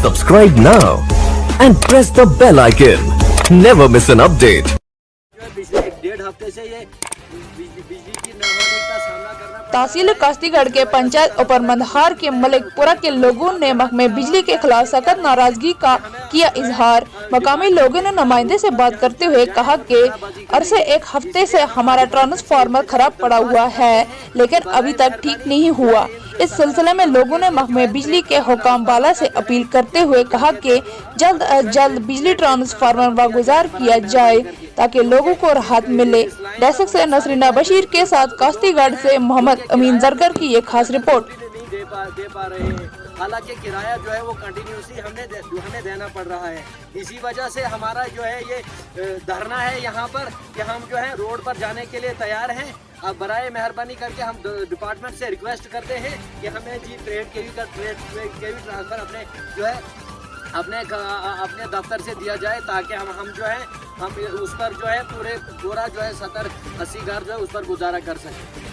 Subscribe now and press the bell icon. Never miss an update. पिछले 1.5 हफ्ते से ये बिजली की न होने का सामना करना पड़ रहा है। तहसील कास्तीगढ़ के पंचायत उपरमंदहार के मलिकपुरा के लोगों ने महकमे बिजली के खिलाफ सख्त नाराजगी का किया इजहार। मकामी लोगों ने नुमाइंदे से बात करते हुए कहा कि अरसे 1 हफ्ते से हमारा ट्रांसफार्मर खराब पड़ा हुआ है, लेकिन अभी तक ठीक नहीं हुआ। इस सिलसिले में लोगों ने महकमे बिजली के हुकाम बाला से अपील करते हुए कहा कि जल्द अज जल्द बिजली ट्रांसफार्मर वागुजार किया जाए ताकि लोगों को राहत मिले। डेस्क से नसरीना बशीर के साथ कास्तीगढ़ से मोहम्मद अमीन जरगर की ये खास रिपोर्ट। नहीं दे पा रहे हैं। हालांकि किराया जो है वो कंटिन्यूसली हमें देना पड़ रहा है। इसी वजह से हमारा जो है ये धरना है यहाँ पर कि हम जो है रोड पर जाने के लिए तैयार हैं। अब बराए मेहरबानी करके हम डिपार्टमेंट से रिक्वेस्ट करते हैं कि हमें जी ट्रेड केवी ट्रांसफर अपने जो है अपने दफ्तर से दिया जाए ताकि हम जो है हम उस पर जो है पूरा जो है 70-80 घर जो है उस पर गुजारा कर सकें।